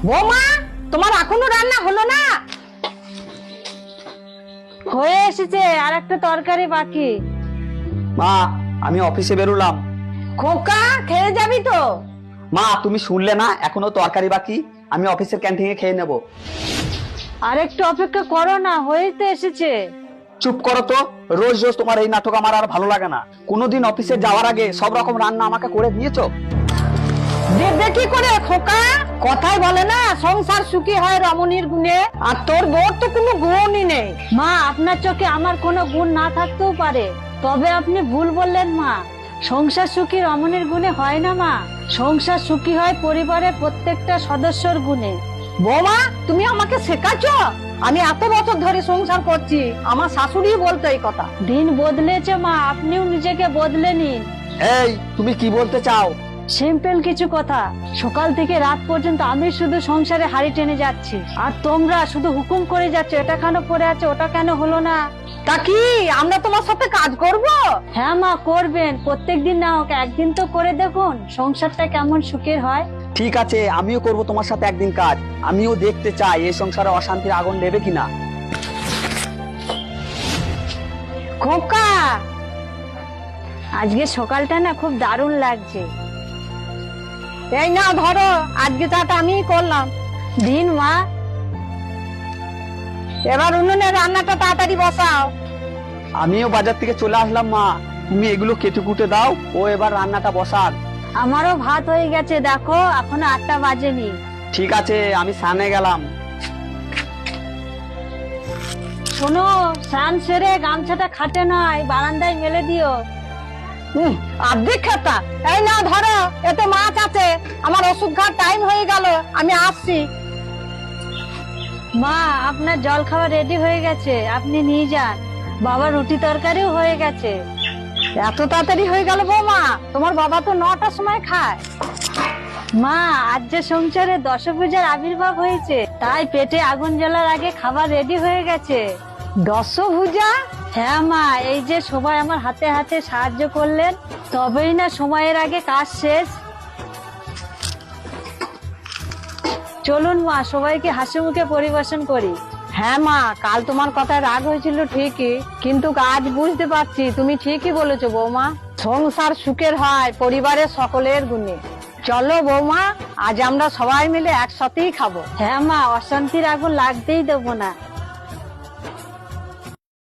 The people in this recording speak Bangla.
বৌমা, তোমার এখনো রান্না হলো না? হয়ে এসেছে, আর একটা তরকারি বাকি। মা, আমি অফিসে বেরোলাম। খোকা, খেয়ে যাবি তো? মা, তুমি শুনলে না এখনো তরকারি বাকি? আমি অফিসের ক্যান্টিনে খেয়ে নেব। আর একটু অপেক্ষা করো না, হয়েই তো এসেছে। চুপ করো তো, রোজ রোজ তোমার এই নাটক আমার আর ভালো লাগে না। কোনোদিন অফিসে যাওয়ার আগে সব রকম রান্না আমাকে করে দিয়েছো। দেবে কি করে খোকা? কথাই বলে না, সংসার সুখী হয় রমণীর গুণে। আর তোর বউর তো কোনো গুণই নেই। মা, আপনার চোখে আমার কোনো গুণ না থাকতেও পারে, তবে আপনি ভুল বললেন মা। সংসার সুখী রমণীর গুণে হয় না মা, সংসার সুখী হয় পরিবারের প্রত্যেকটা সদস্যর গুণে। বৌমা, তুমি আমাকে শেখাচ্ছ? আমি এত বছর ধরে সংসার করছি, আমার শাশুড়ি বলতো এই কথা। দিন বদলেছে মা, আপনিও নিজেকে বদলে নিন। এই, তুমি কি বলতে চাও? সিম্পল কিছু কথা। সকাল থেকে রাত পর্যন্ত আমি শুধু সংসারে হাড়ি টেনে যাচ্ছি, আর তোমরা শুধু হুকুম করে যাচ্ছ, এটা কেন পড়ে আছে, ওটা কেন হলো না। তা কি আমরা তোমার সাথে কাজ করব? হ্যাঁ মা, করবেন। প্রত্যেকদিন না হোক, একদিন তো করে দেখুন সংসারটা কেমন সুখের হয়। ঠিক আছে, আমিও করব তোমার সাথে একদিন কাজ। আমিও দেখতে চাই এই সংসারে অশান্তির আগুন নেবে কিনা। খোকা, আজকে সকালটা না খুব দারুণ লাগছে। এই না ধরো, আজকে চাটা আমিই করলাম। দিন মা। এবার উনুনে রান্নাটা তাড়াতাড়ি বসাও। আমিও বাজার থেকে চলে আসলাম মা, তুমি এগুলো কেটে কুটে দাও, ও এবার রান্নাটা বসাক। আমারও ভাত হয়ে গেছে, দেখো এখনো 8টা বাজেনি। ঠিক আছে, আমি স্নানে গেলাম। শোনো, স্নান সেরে গামছাটা খাটে নয় বারান্দায় মেলে দিও। আর্ধেক খাতা। এই না ধরো, এতে মাছ আছে। আমার ওষুধ খাওয়ার টাইম হয়ে গেল, আমি আসছি। মা, আপনার জল খাওয়া রেডি হয়ে গেছে, আপনি নিয়ে যান। বাবা রুটি তরকারিও হয়ে গেছে। এত তাড়াতাড়ি হয়ে গেল বৌমা? তোমার বাবা তো 9টার সময় খায়। মা, আজ যে সংসারে দশভুজার আবির্ভাব হয়েছে, তাই পেটে আগুন জ্বলার আগে খাবার রেডি হয়ে গেছে। দশভুজা? হ্যাঁ মা, এই যে সবাই আমার হাতে হাতে সাহায্য করলেন, তবেই না সময়ের আগে কাজ শেষ। চলুন মা, সবাইকে হাসি মুখে পরিবেশন করি। হ্যাঁ মা, কাল তোমার কথায় রাগ হয়েছিল ঠিকই, কিন্তু আজ বুঝতে পারছি তুমি ঠিকই বলেছো বৌমা। সংসার সুখের হয় পরিবারের সকলের গুণে। চলো বৌমা, আজ আমরা সবাই মিলে একসাথেই খাবো। হ্যাঁ মা, অশান্তির আগুন লাগতেই দেবো না।